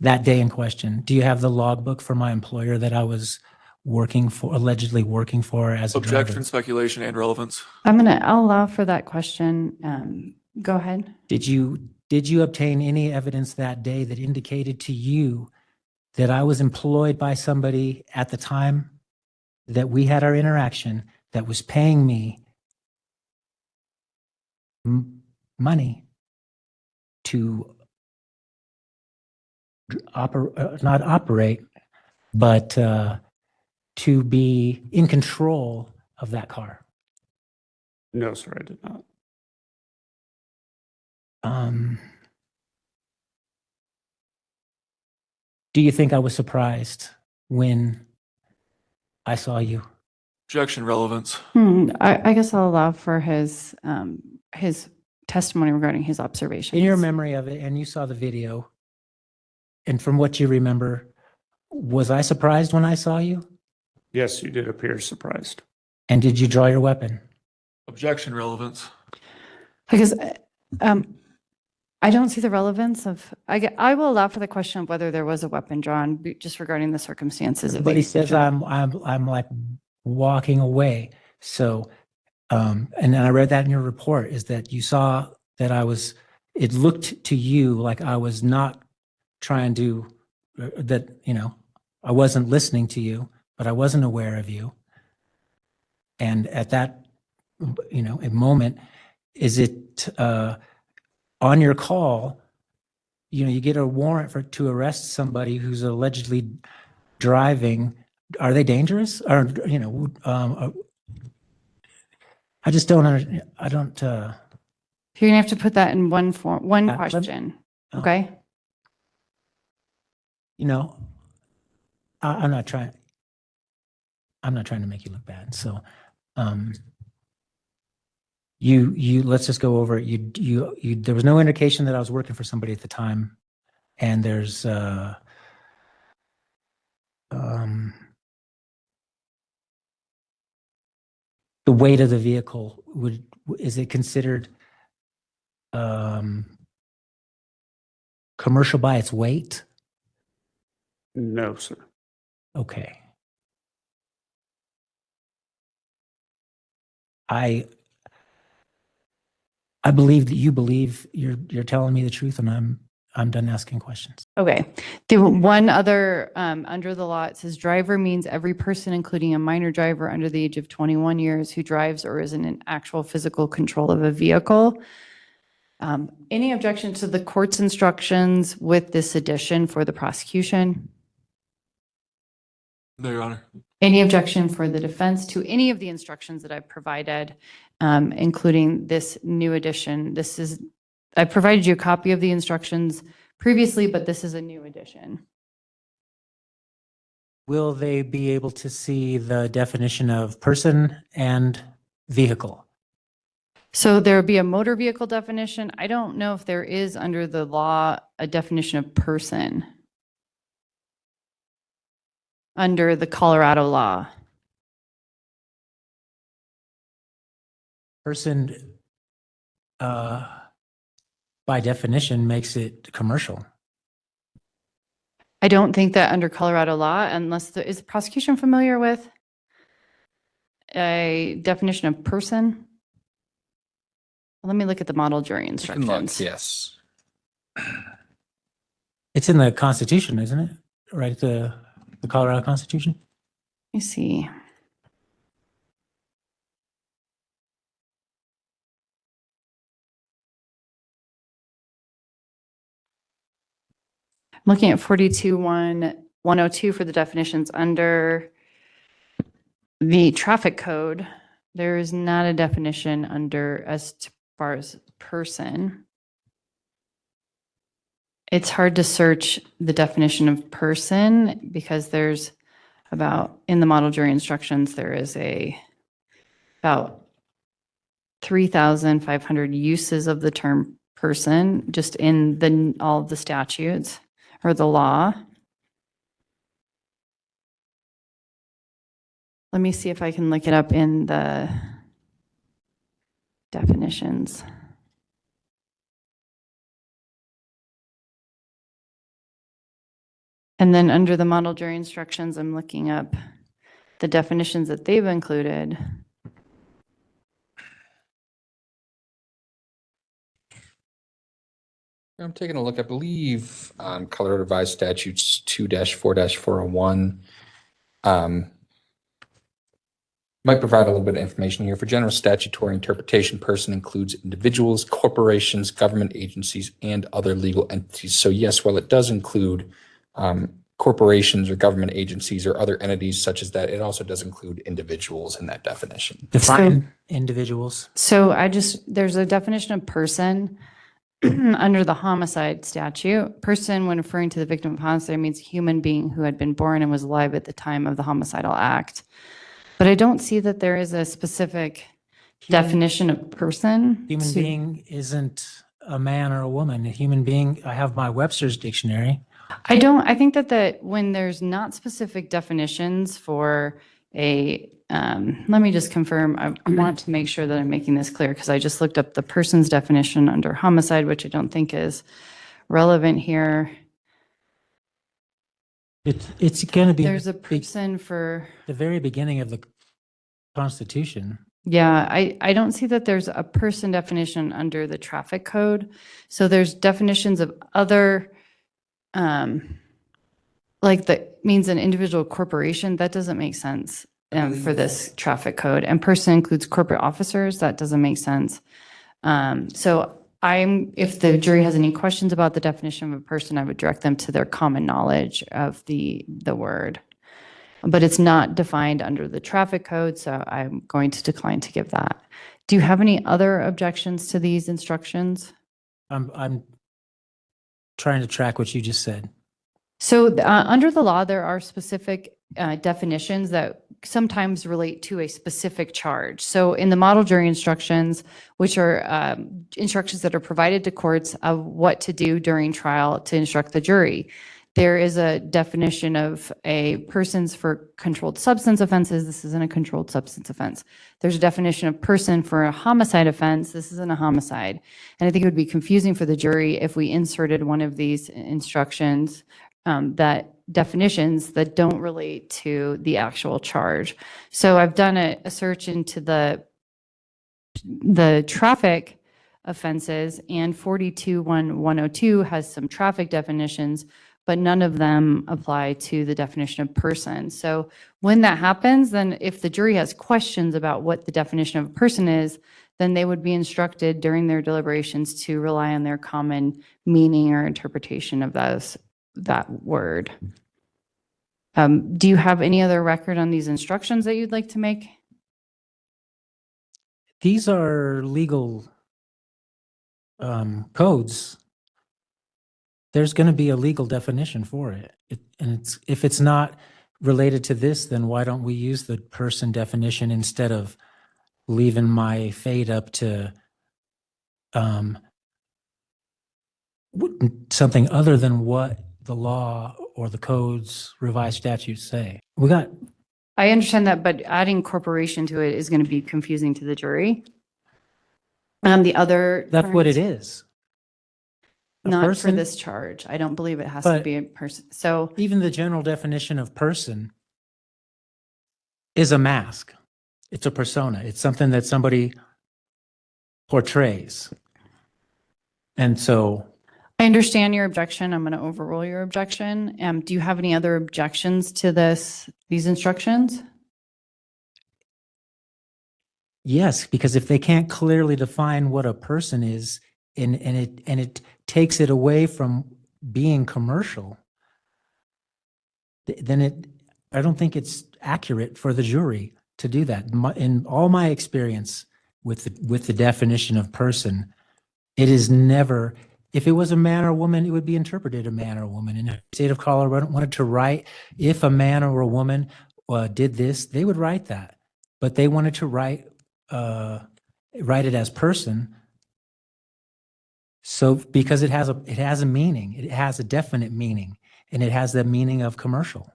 that day in question, do you have the logbook for my employer that I was allegedly working for as a driver? Objection, speculation, and relevance. I'll allow for that question. Go ahead. Did you obtain any evidence that day that indicated to you that I was employed by somebody at the time that we had our interaction that was paying me money to not operate, but to be in control of that car? No, sir, I did not. Do you think I was surprised when I saw you? Objection, relevance. I guess I'll allow for his testimony regarding his observations. In your memory of it, and you saw the video, and from what you remember, was I surprised when I saw you? Yes, you did appear surprised. And did you draw your weapon? Objection relevance. Because I don't see the relevance of, I will allow for the question of whether there was a weapon drawn, just regarding the circumstances of the Everybody says occasion. I'm like walking away. So, and then I read that in your report, is that you saw that it looked to you like I was not trying to, that, I wasn't listening to you, but I wasn't aware of you. And at that, a moment, is it, on your call, you get a warrant to arrest somebody who's allegedly driving. Are they dangerous? Or, I just don't understand. I don't, You're gonna have to put that in one form, one let me- question, oh. okay? I'm not trying to make you look bad. So, let's just go over it. There was no indication that I was working for somebody at the time. And there's, the weight of the vehicle is it considered, commercial by its weight? No, sir. Okay. I believe that you believe you're telling me the truth, and I'm done asking questions. Okay. The one other, under the law, it says driver means every person, including a minor driver under the age of 21 years who drives or is in actual physical control of a vehicle. Any objection to the court's instructions with this addition for the prosecution? No, Your Honor. Any objection for the defense to any of the instructions that I've provided, including this new addition? I provided you a copy of the instructions previously, but this is a new addition. Will they be able to see the definition of person and vehicle? So there would be a motor vehicle definition. I don't know if there is under the law a definition of person under the Colorado law. Person, by definition, makes it commercial. I don't think that under Colorado law, unless is the prosecution familiar with a definition of person? Let me look at the model jury You can instructions. look, yes. It's in the Constitution, isn't it? Right, the Colorado Constitution? Let me see. I'm looking at 42.102 for the definitions under the traffic code. There is not a definition under as far as person. It's hard to search the definition of person because there's in the model jury instructions, there is about 3,500 uses of the term person just in all of the statutes or the law. Let me see if I can look it up in the definitions. And then under the model jury instructions, I'm looking up the definitions that they've included. I'm taking a look, I believe, on Colorado Revised Statutes 2-4-401. Might provide a little bit of information here. For general statutory interpretation, person includes individuals, corporations, government agencies, and other legal entities. So yes, while it does include corporations or government agencies or other entities such as that, it also does include individuals in that definition. Define individuals. So there's a definition of person under the homicide statute. Person, when referring to the victim of homicide, means a human being who had been born and was alive at the time of the homicidal act. But I don't see that there is a specific definition of person. Human being isn't a man or a woman. A human being, I have my Webster's dictionary. I think that when there's not specific definitions for let me just confirm, I want to make sure that I'm making this clear because I just looked up the person's definition under homicide, which I don't think is relevant here. It's going to be There's a person for, the very beginning of the Constitution. yeah, I don't see that there's a person definition under the traffic code. So there's definitions of other, like that means an individual corporation. That doesn't make sense for this traffic code. And person includes corporate officers. That doesn't make sense. So if the jury has any questions about the definition of a person, I would direct them to their common knowledge of the word. But it's not defined under the traffic code, so I'm going to decline to give that. Do you have any other objections to these instructions? I'm trying to track what you just said. So under the law, there are specific definitions that sometimes relate to a specific charge. So in the model jury instructions, which are instructions that are provided to courts of what to do during trial to instruct the jury, there is a definition of a persons for controlled substance offenses. This isn't a controlled substance offense. There's a definition of person for a homicide offense. This isn't a homicide. And I think it would be confusing for the jury if we inserted one of these instructions, that definitions that don't relate to the actual charge. So I've done a search into the traffic offenses, and 42.102 has some traffic definitions, but none of them apply to the definition of person. So when that happens, then if the jury has questions about what the definition of a person is, then they would be instructed during their deliberations to rely on their common meaning or interpretation of that word. Do you have any other record on these instructions that you'd like to make? These are legal codes. There's going to be a legal definition for it. If it's not related to this, then why don't we use the person definition instead of leaving my fate up to something other than what the law or the codes, revised statutes say? I understand that, but adding corporation to it is going to be confusing to the jury. That's what it is. Not for person, this charge. I don't believe it has to be a person. So even the general definition of person is a mask. It's a persona. It's something that somebody portrays. And so I understand your objection. I'm going to overrule your objection. Do you have any other objections to these instructions? yes, because if they can't clearly define what a person is, and it takes it away from being commercial, then I don't think it's accurate for the jury to do that. In all my experience with the definition of person, it is never, if it was a man or woman, it would be interpreted a man or woman. In the state of Colorado wanted to write, if a man or a woman did this, they would write that. But they wanted to write it as person. So because it has a meaning, it has a definite meaning, and it has the meaning of commercial.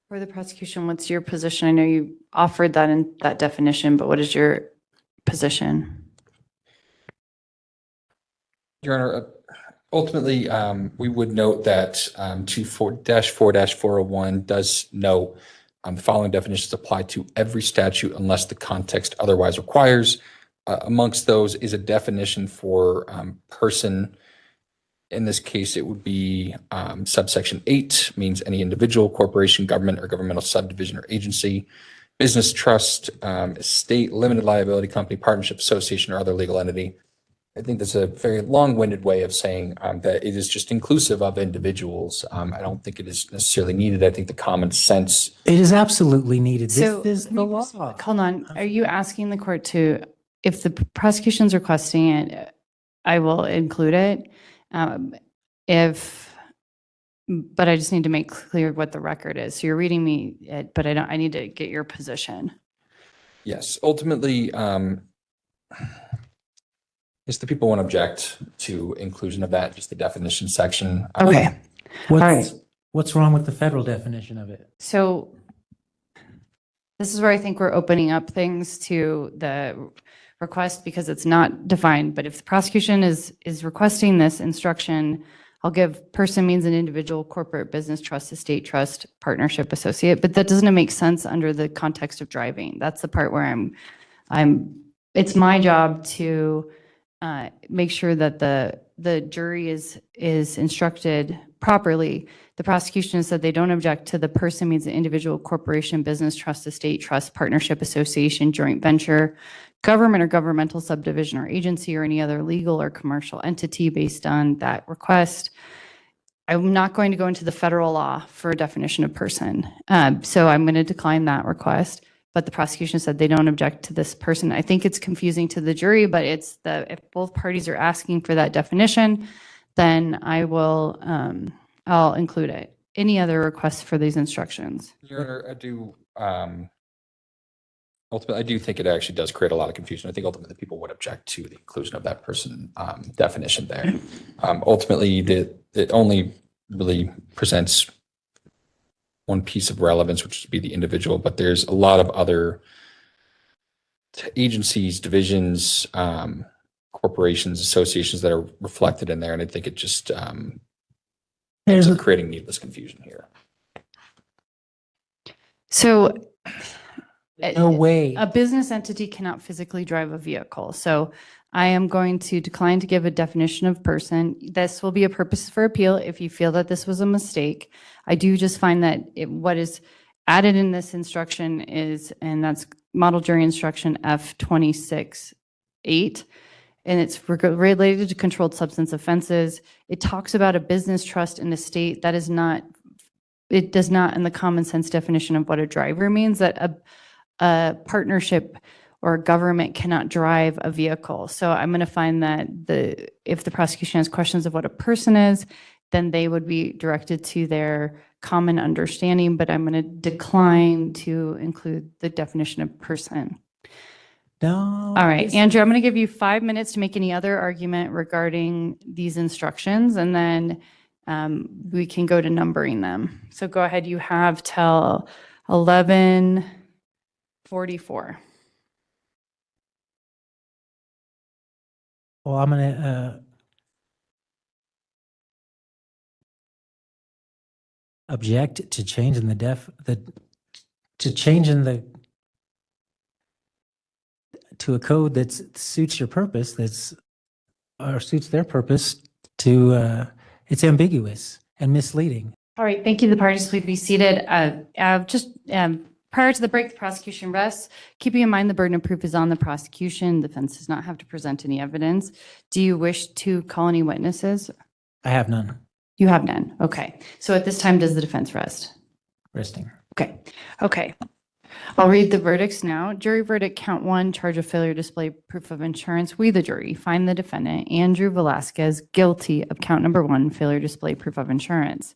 For the prosecution, what's your position? I know you offered that in that definition, but what is your position? Your Honor, ultimately, we would note that 24-4-401 does note the following definitions apply to every statute unless the context otherwise requires. Amongst those is a definition for person. In this case, it would be subsection 8, means any individual, corporation, government, or governmental subdivision or agency, business, trust, estate, limited liability company, partnership, association, or other legal entity. I think that's a very long-winded way of saying that it is just inclusive of individuals. I don't think it is necessarily needed. I think the common sense. It is absolutely needed. So This is the law. Hold on. Are you asking the court to, if the prosecution's requesting it, I will include it. But I just need to make clear what the record is. So you're reading me it, but I need to get your position. Yes, ultimately, if the people won't object to inclusion of that, just the definition section. Okay. All right. What's wrong with the federal definition of it? So This is where I think we're opening up things to the request because it's not defined. But if the prosecution is requesting this instruction, I'll give person means an individual, corporate, business, trust, estate, trust, partnership, associate. But that doesn't make sense under the context of driving. That's the part where it's my job to make sure that the jury is instructed properly. The prosecution said they don't object to the person means an individual, corporation, business, trust, estate, trust, partnership, association, joint venture, government or governmental subdivision or agency, or any other legal or commercial entity based on that request. I'm not going to go into the federal law for a definition of person. So I'm going to decline that request. But the prosecution said they don't object to this person. I think it's confusing to the jury, but if both parties are asking for that definition, then I'll include it. Any other requests for these instructions? Your Honor, I do, ultimately, I do think it actually does create a lot of confusion. I think ultimately people would object to the inclusion of that person definition there. Ultimately, it only really presents one piece of relevance, which would be the individual, but there's a lot of other agencies, divisions, corporations, associations that are reflected in there, and I think it just ends up creating needless confusion here. So No way. a business entity cannot physically drive a vehicle. So I am going to decline to give a definition of person. This will be a purpose for appeal if you feel that this was a mistake. I do just find that what is added in this instruction is, and that's model jury instruction F26-8, and it's related to controlled substance offenses. It talks about a business, trust, and estate. That is not, it does not, in the common sense definition of what a driver means, that a partnership or a government cannot drive a vehicle. So I'm going to find that if the prosecution has questions of what a person is, then they would be directed to their common understanding, but I'm going to decline to include the definition of person. No. All right, Andrew, I'm going to give you 5 minutes to make any other argument regarding these instructions, and then we can go to numbering them. So go ahead, you have till 11:44. Well, I'm going to object to changing to a code that suits your purpose, or suits their purpose. It's ambiguous and misleading. All right, thank you. The parties, please be seated. Prior to the break, the prosecution rests. Keeping in mind the burden of proof is on the prosecution. The defense does not have to present any evidence. Do you wish to call any witnesses? I have none. You have none. Okay. So at this time, does the defense rest? Resting. Okay. Okay. I'll read the verdicts now. Jury verdict count 1, charge of failure to display proof of insurance. We, the jury, find the defendant, Andrew Velasquez, guilty of count number 1, failure to display proof of insurance.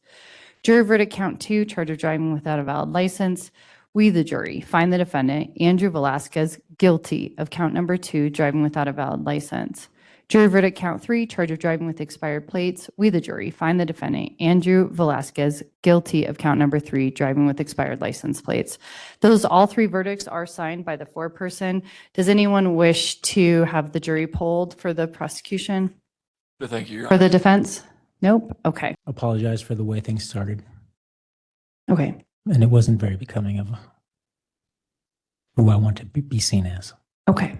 Jury verdict count 2, charge of driving without a valid license. We, the jury, find the defendant, Andrew Velasquez, guilty of count number 2, driving without a valid license. Jury verdict count 3, charge of driving with expired plates. We, the jury, find the defendant, Andrew Velasquez, guilty of count number 3, driving with expired license plates. All 3 verdicts are signed by the foreperson. Does anyone wish to have the jury polled for the prosecution? Thank you, Your For Honor. the defense? Nope. Okay. Apologize for the way things started. Okay. And it wasn't very becoming of who I want to be seen as. Okay.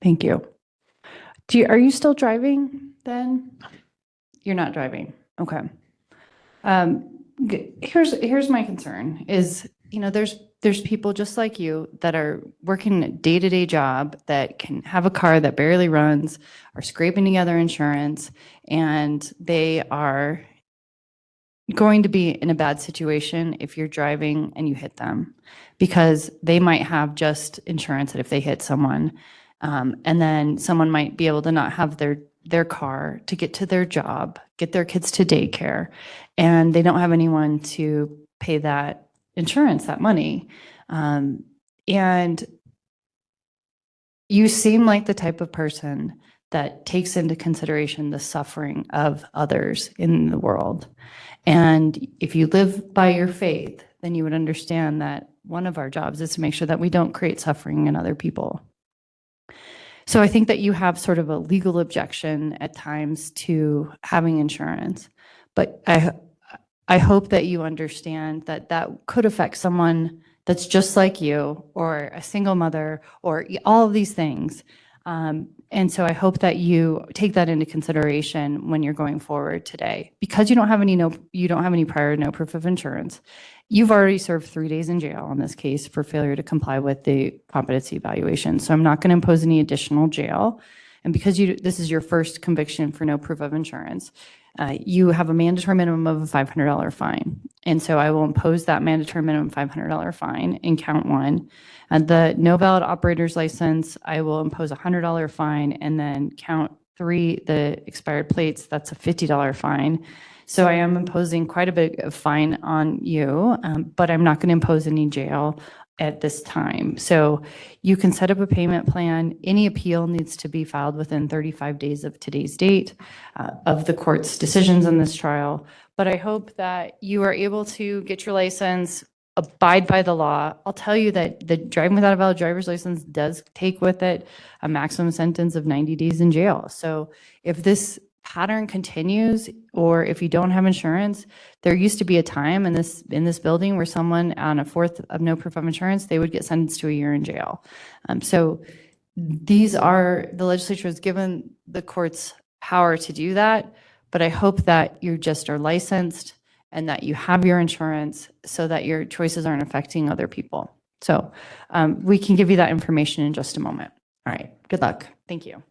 Thank you. Are you still driving then? You're not driving. Okay. Here's my concern is, there's people just like you that are working a day-to-day job that can have a car that barely runs, are scraping together insurance, and they are going to be in a bad situation if you're driving and you hit them, because they might have just insurance that if they hit someone, and then someone might be able to not have their car to get to their job, get their kids to daycare, and they don't have anyone to pay that insurance, that money. And you seem like the type of person that takes into consideration the suffering of others in the world. And if you live by your faith, then you would understand that one of our jobs is to make sure that we don't create suffering in other people. So I think that you have sort of a legal objection at times to having insurance, but I hope that you understand that that could affect someone that's just like you, or a single mother, or all of these things. And so I hope that you take that into consideration when you're going forward today. Because you don't have any prior no proof of insurance, you've already served 3 days in jail on this case for failure to comply with the competency evaluation. So I'm not going to impose any additional jail. And because this is your first conviction for no proof of insurance, you have a mandatory minimum of a $500 fine. And so I will impose that mandatory minimum $500 fine in count 1. And the no valid operator's license, I will impose a $100 fine. And then count 3, the expired plates, that's a $50 fine. So I am imposing quite a bit of fine on you, but I'm not going to impose any jail at this time. So you can set up a payment plan. Any appeal needs to be filed within 35 days of today's date of the court's decisions in this trial. But I hope that you are able to get your license, abide by the law. I'll tell you that the driving without a valid driver's license does take with it a maximum sentence of 90 days in jail. So if this pattern continues, or if you don't have insurance, there used to be a time in this building where someone on a 4th of no proof of insurance, they would get sentenced to a year in jail. So the legislature has given the courts power to do that, but I hope that you just are licensed and that you have your insurance so that your choices aren't affecting other people. So we can give you that information in just a moment. All right, good luck. Thank you.